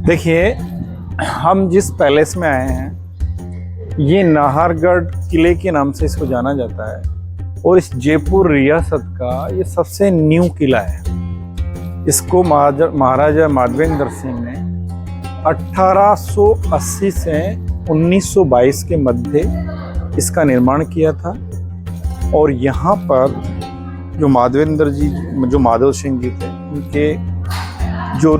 देखिए, हम जिस पैलेस में आए हैं ये नाहरगढ़ किले के नाम से इसको जाना जाता है और इस जयपुर रियासत का ये सबसे न्यू किला है। इसको महाराजा माधवेंद्र सिंह ने 1880 से 1922 के मध्य इसका निर्माण किया था। और यहाँ पर जो माधवेंद्र जी, जो माधव सिंह जी थे, उनके जो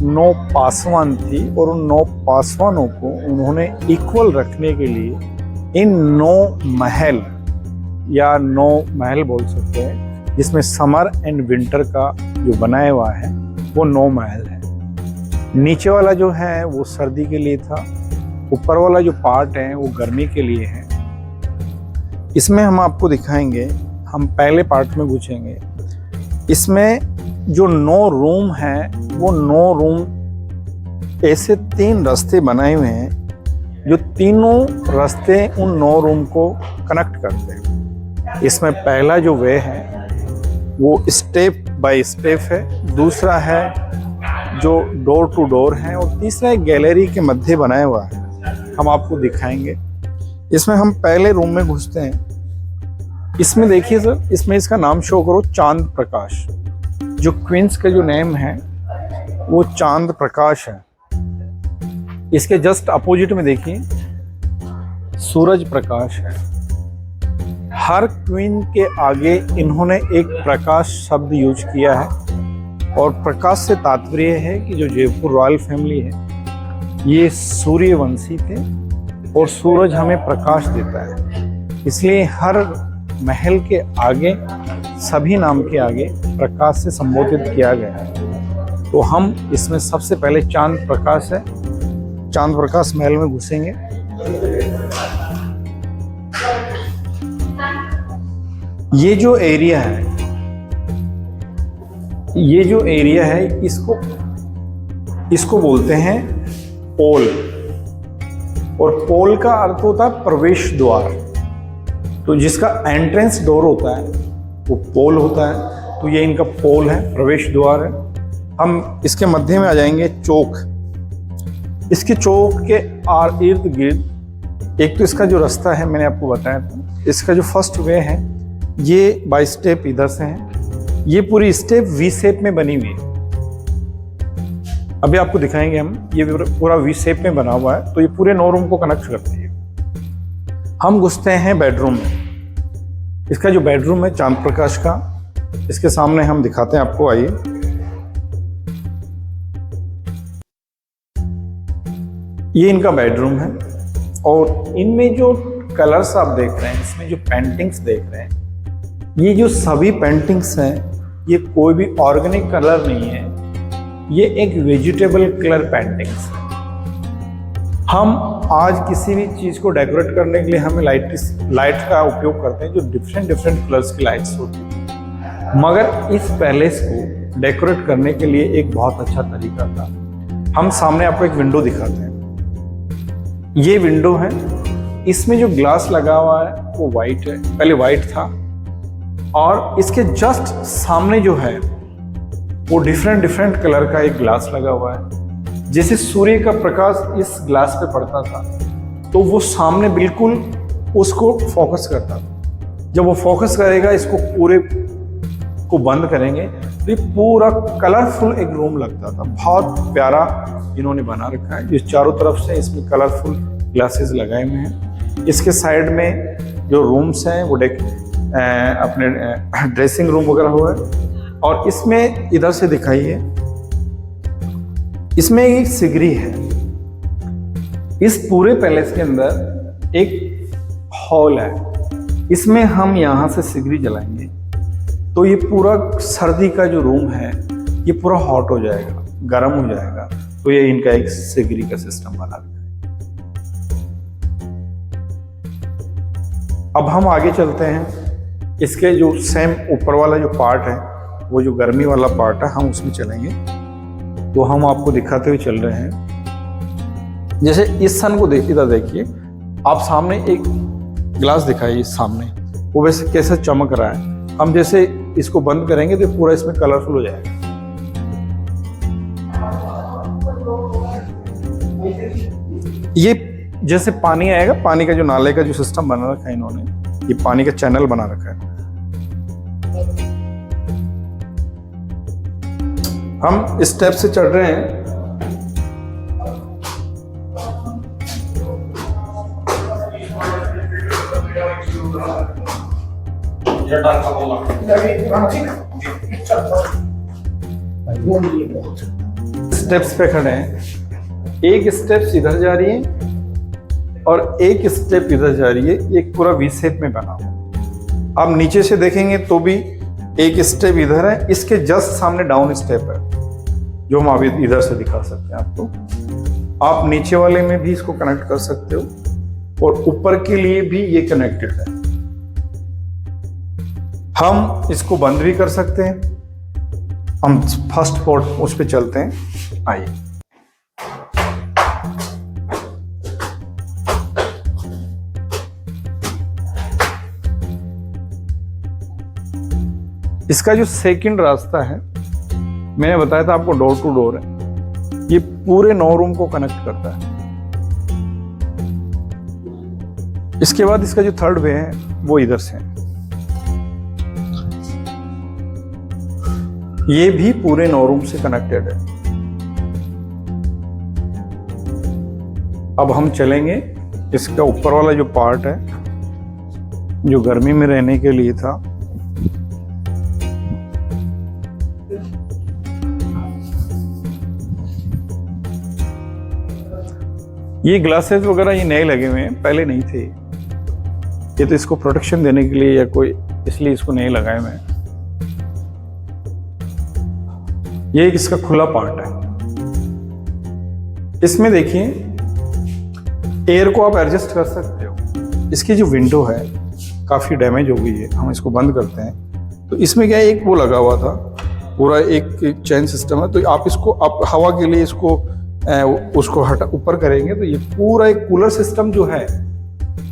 9 पासवान थी और उन 9 पासवानों को उन्होंने इक्वल रखने के लिए इन 9 महल या 9 महल बोल सकते हैं, जिसमें समर एंड विंटर का जो बनाया हुआ है वो 9 महल है। नीचे वाला जो है वो सर्दी के लिए था, ऊपर वाला जो पार्ट है वो गर्मी के लिए है। इसमें हम आपको दिखाएंगे, हम पहले पार्ट में घुसेंगे। इसमें जो 9 रूम हैं वो 9 रूम ऐसे 3 रास्ते बनाए हुए हैं, जो तीनों रास्ते उन 9 रूम को कनेक्ट करते हैं। इसमें पहला जो वे है वो स्टेप बाय स्टेप है, दूसरा है जो डोर टू डोर है और तीसरा एक गैलरी के मध्य बनाया हुआ है। हम आपको दिखाएंगे। इसमें हम पहले रूम में घुसते हैं। इसमें देखिए सर, इसमें इसका नाम शो करो, चांद प्रकाश। जो क्वींस का जो नेम है वो चांद प्रकाश है। इसके जस्ट अपोजिट में देखिए सूरज प्रकाश है। हर क्वीन के आगे इन्होंने एक प्रकाश शब्द यूज किया है और प्रकाश से तात्पर्य है कि जो जयपुर रॉयल फैमिली है ये सूर्यवंशी थे और सूरज हमें प्रकाश देता है, इसलिए हर महल के आगे, सभी नाम के आगे प्रकाश से संबोधित किया गया है। तो हम इसमें सबसे पहले चांद प्रकाश है, चांद प्रकाश महल में घुसेंगे। ये जो एरिया है, ये जो एरिया है इसको बोलते हैं पोल। और पोल का अर्थ होता है प्रवेश द्वार। तो जिसका एंट्रेंस डोर होता है वो पोल होता है। तो ये इनका पोल है, प्रवेश द्वार है। हम इसके मध्य में आ जाएंगे चौक। इसके चौक के इर्द गिर्द एक तो इसका जो रास्ता है मैंने आपको बताया था, इसका जो फर्स्ट वे है ये बाय स्टेप इधर से है। ये पूरी स्टेप वी शेप में बनी हुई है। अभी आपको दिखाएंगे हम। ये पूरा वी शेप में बना हुआ है, तो ये पूरे 9 रूम को कनेक्ट करती है। हम घुसते हैं बेडरूम में। इसका जो बेडरूम है चांद प्रकाश का, इसके सामने हम दिखाते हैं आपको, आइए। ये इनका बेडरूम है और इनमें जो कलर्स आप देख रहे हैं, इसमें जो पेंटिंग्स देख रहे हैं, ये जो सभी पेंटिंग्स हैं ये कोई भी ऑर्गेनिक कलर नहीं है, ये एक वेजिटेबल कलर पेंटिंग्स है। हम आज किसी भी चीज़ को डेकोरेट करने के लिए हमें लाइट का उपयोग करते हैं, जो डिफरेंट कलर्स की लाइट्स होती है। मगर इस पैलेस को डेकोरेट करने के लिए एक बहुत अच्छा तरीका था। हम सामने आपको एक विंडो दिखाते हैं। ये विंडो है, इसमें जो ग्लास लगा हुआ है वो वाइट है, पहले वाइट था। और इसके जस्ट सामने जो है वो डिफरेंट कलर का एक ग्लास लगा हुआ है। जैसे सूर्य का प्रकाश इस ग्लास पे पड़ता था तो वो सामने बिल्कुल उसको फोकस करता था। जब वो फोकस करेगा, इसको पूरे को बंद करेंगे तो ये पूरा कलरफुल एक रूम लगता था। बहुत प्यारा इन्होंने बना रखा है, जिस चारों तरफ से इसमें कलरफुल ग्लासेस लगाए हुए हैं। इसके साइड में जो रूम्स हैं वो अपने ड्रेसिंग रूम वगैरह हुआ है। और इसमें इधर से दिखाइए, इसमें एक सिगरी है। इस पूरे पैलेस के अंदर एक हॉल है, इसमें हम यहाँ से सिगरी जलाएंगे तो ये पूरा सर्दी का जो रूम है ये पूरा हॉट हो जाएगा, गर्म हो जाएगा। तो ये इनका एक सिगरी का सिस्टम बना रखा है। अब हम आगे चलते हैं। इसके जो सेम ऊपर वाला जो पार्ट है, वो जो गर्मी वाला पार्ट है, हम उसमें चलेंगे। तो हम आपको दिखाते हुए चल रहे हैं। जैसे इस सन को इधर देखिए आप, सामने एक ग्लास दिखाइए सामने, वो वैसे कैसे चमक रहा है। हम जैसे इसको बंद करेंगे तो पूरा इसमें कलरफुल हो जाएगा। ये जैसे पानी आएगा, पानी का जो नाले का जो सिस्टम बना रखा है इन्होंने, ये पानी का चैनल बना रखा है। हम इस स्टेप से चढ़ रहे हैं। स्टेप्स पे खड़े हैं, एक स्टेप इधर जा रही है और एक स्टेप इधर जा रही है। एक पूरा वी शेप में बना हुआ। आप नीचे से देखेंगे तो भी एक स्टेप इधर है, इसके जस्ट सामने डाउन स्टेप है जो हम अभी इधर से दिखा सकते हैं आपको। आप नीचे वाले में भी इसको कनेक्ट कर सकते हो और ऊपर के लिए भी ये कनेक्टेड है। हम इसको बंद भी कर सकते हैं। हम फर्स्ट पोर्ट उस पे चलते हैं, आइए। इसका जो सेकंड रास्ता है, मैंने बताया था आपको, डोर टू डोर है। ये पूरे 9 रूम को कनेक्ट करता है। इसके बाद इसका जो थर्ड वे है वो इधर से है। ये भी पूरे 9 रूम से कनेक्टेड है। अब हम चलेंगे, इसका ऊपर वाला जो पार्ट है जो गर्मी में रहने के लिए था, ये ग्लासेस वगैरह ये नए लगे हुए हैं, पहले नहीं थे। ये तो इसको प्रोटेक्शन देने के लिए या कोई इसलिए इसको नए लगाए हुए हैं। ये एक इसका खुला पार्ट है। इसमें देखिए एयर को आप एडजस्ट कर सकते हो। इसकी जो विंडो है काफ़ी डैमेज हो गई है, हम इसको बंद करते हैं। तो इसमें क्या है, एक वो लगा हुआ था, पूरा एक चेन सिस्टम है। तो आप इसको आप हवा के लिए इसको उसको हटा ऊपर करेंगे तो ये पूरा एक कूलर सिस्टम जो है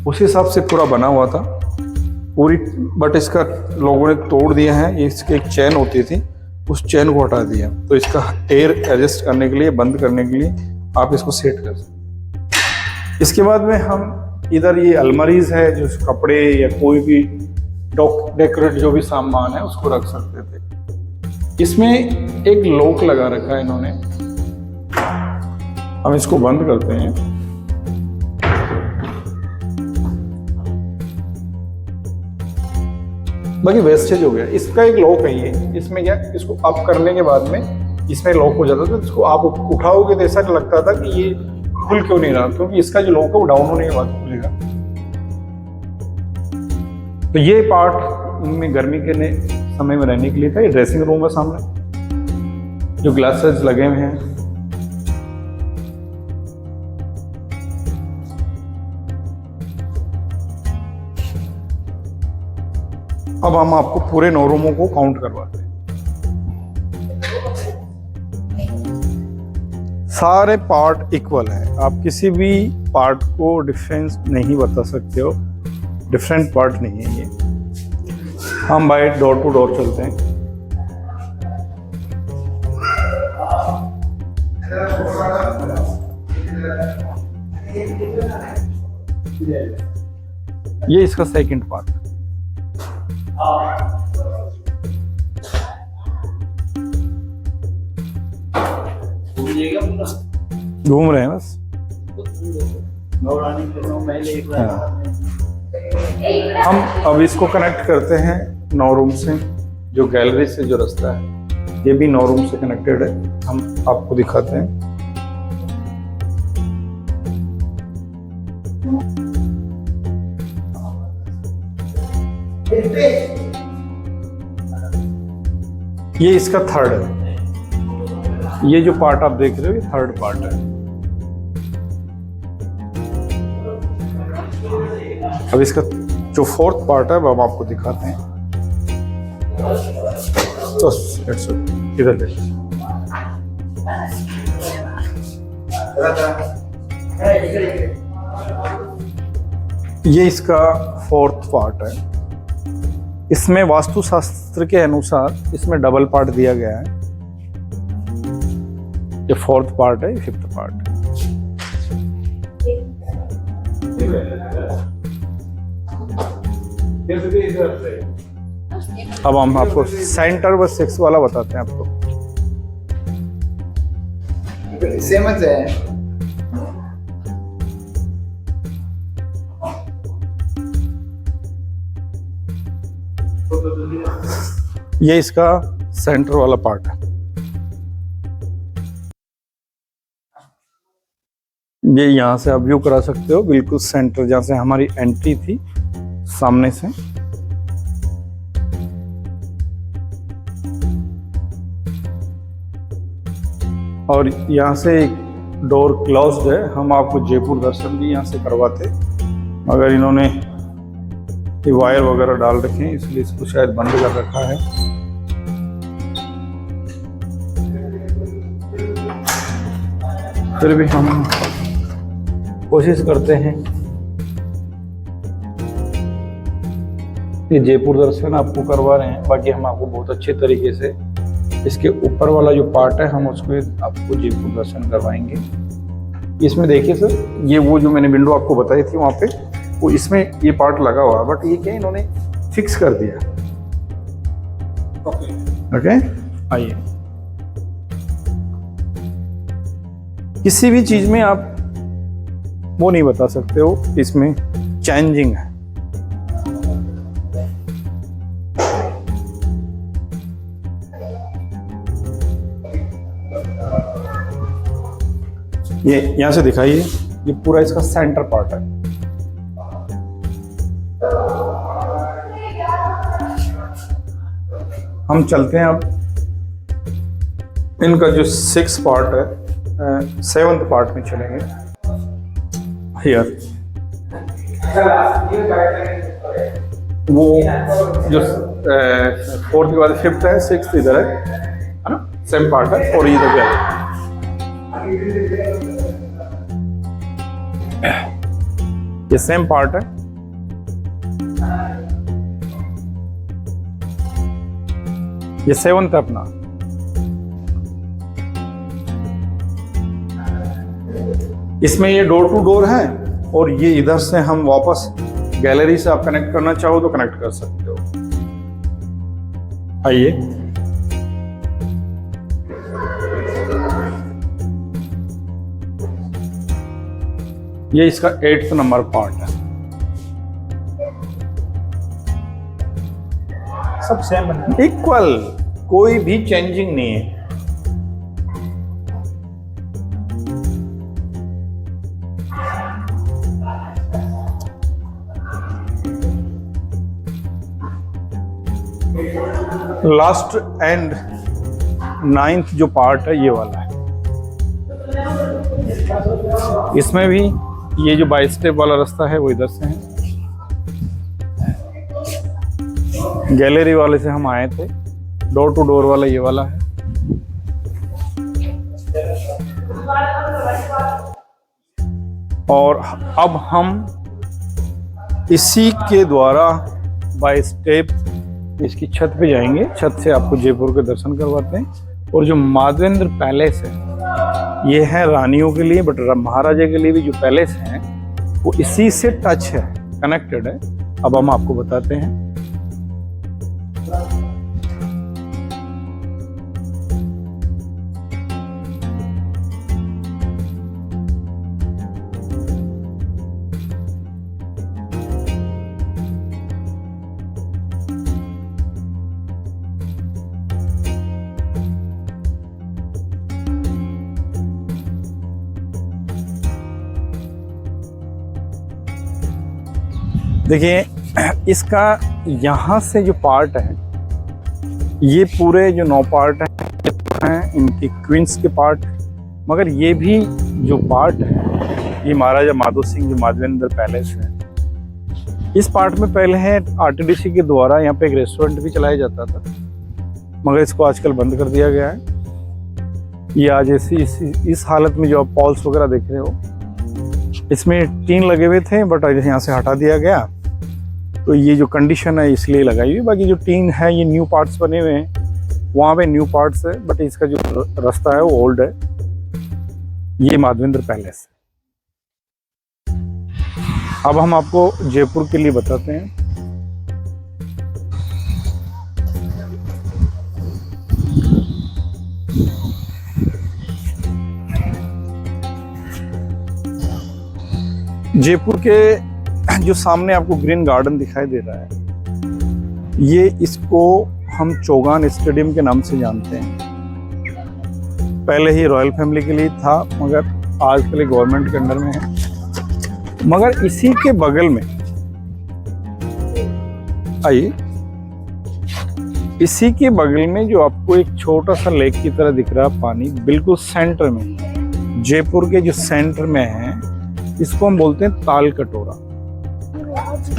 उस हिसाब से पूरा बना हुआ था पूरी। बट इसका लोगों ने तोड़ दिया है। ये इसकी एक चेन होती थी, उस चेन को हटा दिया। तो इसका एयर एडजस्ट करने के लिए, बंद करने के लिए आप इसको सेट कर सकते। इसके बाद में हम इधर ये अलमारीज है जो कपड़े या कोई भी डेकोरेट जो भी सामान है उसको रख सकते थे। इसमें एक लॉक लगा रखा है इन्होंने। हम इसको बंद करते हैं। बाकी वेस्टेज हो गया। इसका एक लॉक है ये, इसमें क्या, इसको अप करने के बाद में इसमें लॉक हो जाता था। तो इसको आप उठाओगे तो ऐसा लगता था कि ये खुल क्यों नहीं रहा, क्योंकि इसका जो लॉक है वो डाउन होने के बाद खुलेगा। तो ये पार्ट उनमें गर्मी के समय में रहने के लिए था। ये ड्रेसिंग रूम है सामने, जो ग्लासेस लगे हुए हैं। अब हम आपको पूरे 9 रूमों को काउंट करवाते हैं। सारे पार्ट इक्वल है। आप किसी भी पार्ट को डिफरेंस नहीं बता सकते हो। डिफरेंट पार्ट नहीं है ये। हम बाय डोर टू डोर चलते हैं। ये इसका सेकंड पार्ट। घूम रहे हैं बस। हम अब इसको कनेक्ट करते हैं 9 रूम से। जो गैलरी से जो रास्ता है ये भी 9 रूम से कनेक्टेड है। हम आपको दिखाते हैं। ये इसका थर्ड है। ये जो पार्ट आप देख रहे हो ये थर्ड पार्ट है। अब इसका जो फोर्थ पार्ट है वो हम आपको दिखाते हैं। तो इधर देखिए, ये इसका फोर्थ पार्ट है। इसमें वास्तुशास्त्र के अनुसार इसमें डबल पार्ट दिया गया है। ये फोर्थ पार्ट है, ये फिफ्थ पार्ट है। अब हम आपको सेंटर बस 6 वाला बताते हैं आपको। सेमच है। ये इसका सेंटर वाला पार्ट है। ये यहां से आप व्यू करा सकते हो, बिल्कुल सेंटर जहां से हमारी एंट्री थी सामने से। और यहाँ से एक डोर क्लोज्ड है। हम आपको जयपुर दर्शन भी यहाँ से करवाते, मगर इन्होंने ये वायर वगैरह डाल रखे हैं इसलिए इसको शायद बंद कर रखा है। फिर भी हम कोशिश करते हैं कि जयपुर दर्शन आपको करवा रहे हैं। बाकी हम आपको बहुत अच्छे तरीके से इसके ऊपर वाला जो पार्ट है हम उसको आपको जयपुर दर्शन करवाएंगे। इसमें देखिए सर, ये वो जो मैंने विंडो आपको बताई थी वहाँ पे, वो इसमें ये पार्ट लगा हुआ है, बट ये क्या इन्होंने फिक्स कर दिया। ओके, आइए। किसी भी चीज में आप वो नहीं बता सकते हो इसमें चेंजिंग है। ये यहां से दिखाइए, ये पूरा इसका सेंटर पार्ट है। हम चलते हैं अब इनका जो 6 पार्ट है, 7th पार्ट में चलेंगे। हियर वो जो 4th के बाद 5th है, 6th इधर है ना, सेम पार्ट है। और ये तो क्या है, ये सेम पार्ट है। ये 7th है अपना। इसमें ये डोर टू डोर है, और ये इधर से हम वापस गैलरी से आप कनेक्ट करना चाहो तो कनेक्ट कर सकते हो। आइए, ये इसका 8th नंबर पार्ट है। सब सेम है, इक्वल, कोई भी चेंजिंग नहीं है। लास्ट एंड 9th जो पार्ट है ये वाला है। इसमें भी ये जो 22 स्टेप वाला रास्ता है वो इधर से है। गैलरी वाले से हम आए थे, डोर टू डोर वाला ये वाला है। और अब हम इसी के द्वारा बाय स्टेप इसकी छत पे जाएंगे। छत से आपको जयपुर के दर्शन करवाते हैं। और जो माधवेंद्र पैलेस है ये है रानियों के लिए, बट महाराजा के लिए भी जो पैलेस है वो इसी से टच है, कनेक्टेड है। अब हम आपको बताते हैं। देखिए, इसका यहाँ से जो पार्ट है, ये पूरे जो 9 पार्ट हैं इनकी क्वींस के पार्ट, मगर ये भी जो पार्ट है ये महाराजा माधो सिंह जो माधवेंद्र पैलेस है, इस पार्ट में पहले है आरटीडीसी के द्वारा यहाँ पे एक रेस्टोरेंट भी चलाया जाता था, मगर इसको आजकल बंद कर दिया गया है। ये आज ऐसी इस हालत में जो आप पॉल्स वगैरह देख रहे हो, इसमें टीन लगे हुए थे, बट यहाँ से हटा दिया गया। तो ये जो कंडीशन है इसलिए लगाई हुई। बाकी जो टीन है ये न्यू पार्ट्स बने हुए हैं, वहाँ पे न्यू पार्ट्स है, बट इसका जो रास्ता है वो ओल्ड है। ये माधवेंद्र पैलेस है। अब हम आपको जयपुर के लिए बताते हैं। जयपुर के जो सामने आपको ग्रीन गार्डन दिखाई दे रहा है, ये इसको हम चौगान स्टेडियम के नाम से जानते हैं। पहले ही रॉयल फैमिली के लिए था, मगर आजकल ये गवर्नमेंट के अंडर में है। मगर इसी के बगल में आइए, इसी के बगल में जो आपको एक छोटा सा लेक की तरह दिख रहा है पानी, बिल्कुल सेंटर में, जयपुर के जो सेंटर में है, इसको हम बोलते हैं ताल कटोरा।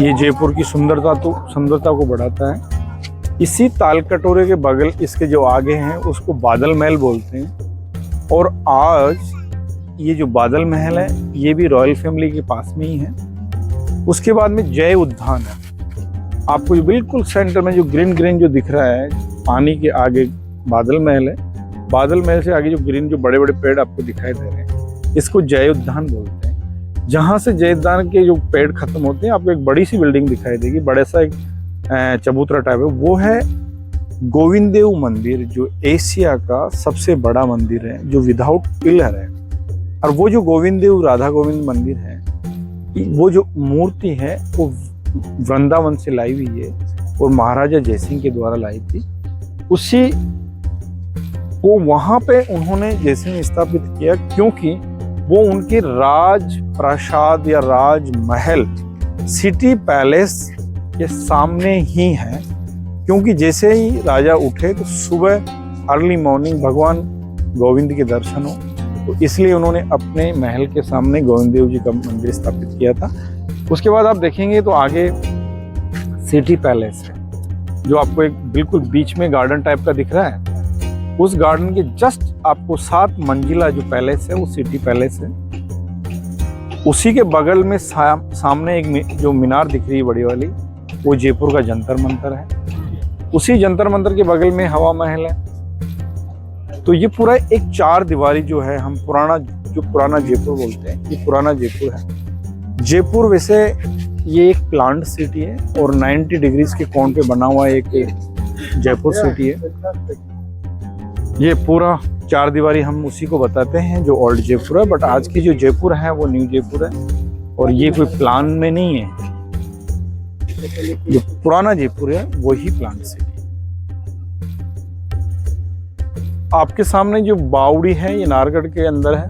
ये जयपुर की सुंदरता को बढ़ाता है। इसी ताल कटोरे के बगल इसके जो आगे हैं उसको बादल महल बोलते हैं। और आज ये जो बादल महल है ये भी रॉयल फैमिली के पास में ही है। उसके बाद में जय उद्यान है। आपको बिल्कुल सेंटर में जो ग्रीन जो दिख रहा है, पानी के आगे बादल महल है। बादल महल से आगे जो ग्रीन जो बड़े बड़े पेड़ आपको दिखाई दे रहे हैं, इसको जय उद्यान बोलते हैं। जहाँ से जय उद्यान के जो पेड़ खत्म होते हैं, आपको एक बड़ी सी बिल्डिंग दिखाई देगी, बड़ा सा एक चबूतरा टाइप है। वो है गोविंद देव मंदिर, जो एशिया का सबसे बड़ा मंदिर है, जो विदाउट पिलर है। और वो जो गोविंद देव राधा गोविंद मंदिर है, वो जो मूर्ति है वो वृंदावन से लाई हुई है और महाराजा जयसिंह के द्वारा लाई थी। उसी को वहां पे उन्होंने जयसिंह स्थापित किया, क्योंकि वो उनके राज प्रासाद या राजमहल सिटी पैलेस के सामने ही है। क्योंकि जैसे ही राजा उठे तो सुबह अर्ली मॉर्निंग भगवान गोविंद के दर्शन हो, तो इसलिए उन्होंने अपने महल के सामने गोविंद देव जी का मंदिर स्थापित किया था। उसके बाद आप देखेंगे तो आगे सिटी पैलेस है, जो आपको एक बिल्कुल बीच में गार्डन टाइप का दिख रहा है। उस गार्डन के जस्ट आपको 7 मंजिला जो पैलेस है वो सिटी पैलेस है। उसी के बगल में सामने एक जो मीनार दिख रही है बड़ी वाली, वो जयपुर का जंतर मंतर है। उसी जंतर मंतर के बगल में हवा महल है। तो ये पूरा एक 4 दीवारी जो है, हम पुराना जयपुर बोलते हैं, ये पुराना जयपुर है। जयपुर वैसे ये एक प्लांट सिटी है और 90 डिग्रीज के कोण पे बना हुआ एक जयपुर सिटी है। ये पूरा 4 दीवारी हम उसी को बताते हैं जो ओल्ड जयपुर है। बट आज की जो जयपुर है वो न्यू जयपुर है और ये कोई प्लान में नहीं है। जो पुराना जयपुर है वही प्लांट सिटी। आपके सामने जो बावड़ी है ये नाहरगढ़ के अंदर है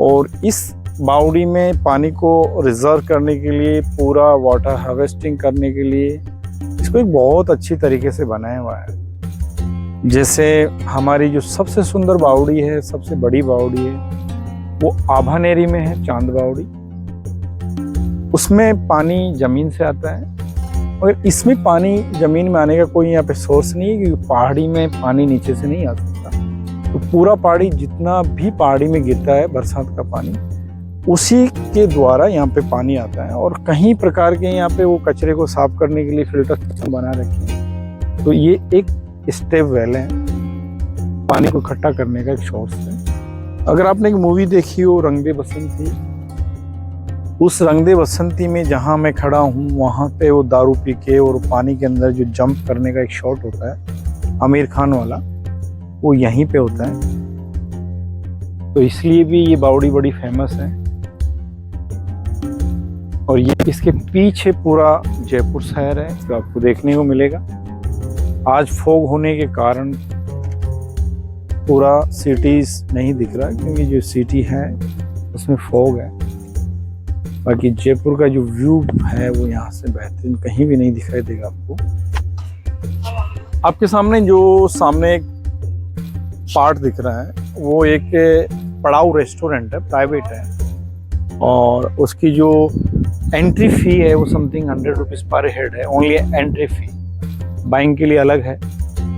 और इस बावड़ी में पानी को रिजर्व करने के लिए, पूरा वाटर हार्वेस्टिंग करने के लिए इसको एक बहुत अच्छी तरीके से बनाया हुआ है। जैसे हमारी जो सबसे सुंदर बावड़ी है, सबसे बड़ी बावड़ी है, वो आभानेरी में है, चांद बावड़ी। उसमें पानी जमीन से आता है और इसमें पानी जमीन में आने का कोई यहाँ पे सोर्स नहीं है, क्योंकि पहाड़ी में पानी नीचे से नहीं आ सकता। तो पूरा पहाड़ी जितना भी पहाड़ी में गिरता है बरसात का पानी, उसी के द्वारा यहाँ पे पानी आता है। और कई प्रकार के यहाँ पे वो कचरे को साफ करने के लिए फिल्टर बना रखे हैं। तो ये एक स्टेप वेल है, पानी को इकट्ठा करने का एक सोर्स है। अगर आपने एक मूवी देखी हो रंग दे बसंती, उस रंग दे बसंती में जहाँ मैं खड़ा हूँ वहाँ पे वो दारू पी के और पानी के अंदर जो जंप करने का एक शॉट होता है आमिर खान वाला, वो यहीं पे होता है। तो इसलिए भी ये बावड़ी बड़ी फेमस है। और ये इसके पीछे पूरा जयपुर शहर है जो आपको देखने को मिलेगा। आज फॉग होने के कारण पूरा सिटीज नहीं दिख रहा, क्योंकि जो सिटी है उसमें फॉग है। बाकी जयपुर का जो व्यू है वो यहाँ से बेहतरीन कहीं भी नहीं दिखाई देगा आपको। आपके सामने एक पार्ट दिख रहा है, वो एक पड़ाव रेस्टोरेंट है, प्राइवेट है। और उसकी जो एंट्री फी है वो समथिंग 100 रुपीज़ पर हेड है, ओनली एंट्री फी। बाइंग के लिए अलग है।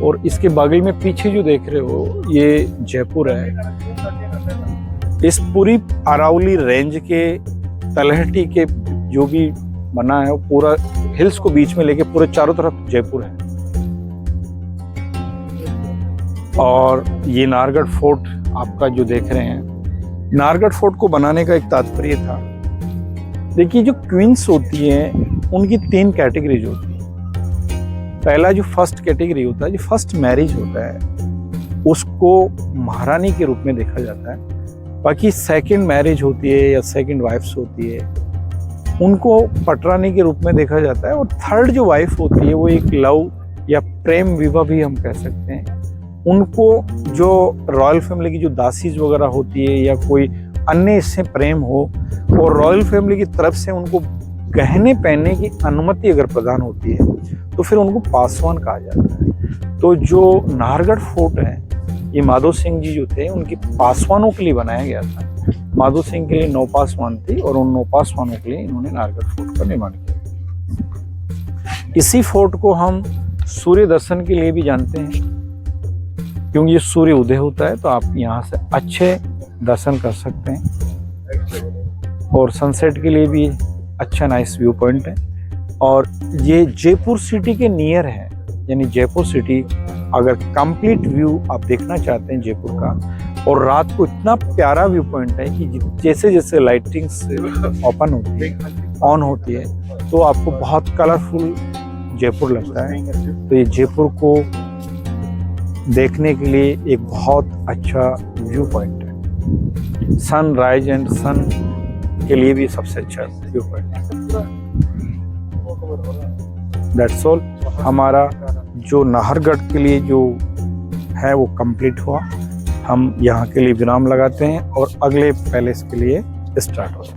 और इसके बगल में पीछे जो देख रहे हो ये जयपुर है। इस पूरी अरावली रेंज के तलहटी के जो भी बना है वो पूरा हिल्स को बीच में लेके पूरे चारों तरफ जयपुर है। और ये नाहरगढ़ फोर्ट आपका जो देख रहे हैं, नाहरगढ़ फोर्ट को बनाने का एक तात्पर्य था देखिए, जो क्वींस होती हैं उनकी 3 कैटेगरीज होती हैं। पहला जो फर्स्ट कैटेगरी होता है, जो फर्स्ट मैरिज होता है, उसको महारानी के रूप में देखा जाता है। बाकी सेकंड मैरिज होती है या सेकंड वाइफ्स होती है, उनको पटरानी के रूप में देखा जाता है। और थर्ड जो वाइफ होती है वो एक लव या प्रेम विवाह भी हम कह सकते हैं। उनको जो रॉयल फैमिली की जो दासीज वगैरह होती है या कोई अन्य इससे प्रेम हो और रॉयल फैमिली की तरफ से उनको गहने पहनने की अनुमति अगर प्रदान होती है तो फिर उनको पासवान कहा जाता है। तो जो नाहरगढ़ फोर्ट है, ये माधो सिंह जी जो थे उनकी पासवानों के लिए बनाया गया था। माधो सिंह के लिए 9 पासवान थी और उन 9 पासवानों के लिए इन्होंने नाहरगढ़ फोर्ट का निर्माण किया। इसी फोर्ट को हम सूर्य दर्शन के लिए भी जानते हैं, क्योंकि ये सूर्य उदय होता है तो आप यहाँ से अच्छे दर्शन कर सकते हैं। और सनसेट के लिए भी अच्छा नाइस व्यू पॉइंट है। और ये जयपुर सिटी के नियर है, यानी जयपुर सिटी अगर कंप्लीट व्यू आप देखना चाहते हैं जयपुर का, और रात को इतना प्यारा व्यू पॉइंट है कि जैसे जैसे लाइटिंग्स ओपन होती है, ऑन होती है, तो आपको बहुत कलरफुल जयपुर लगता है। तो ये जयपुर को देखने के लिए एक बहुत अच्छा व्यू पॉइंट है। सनराइज एंड सन के लिए भी सबसे अच्छा व्यू पॉइंट है। That's all. हमारा जो नाहरगढ़ के लिए जो है वो कंप्लीट हुआ। हम यहाँ के लिए विराम लगाते हैं और अगले पैलेस के लिए स्टार्ट होते हैं।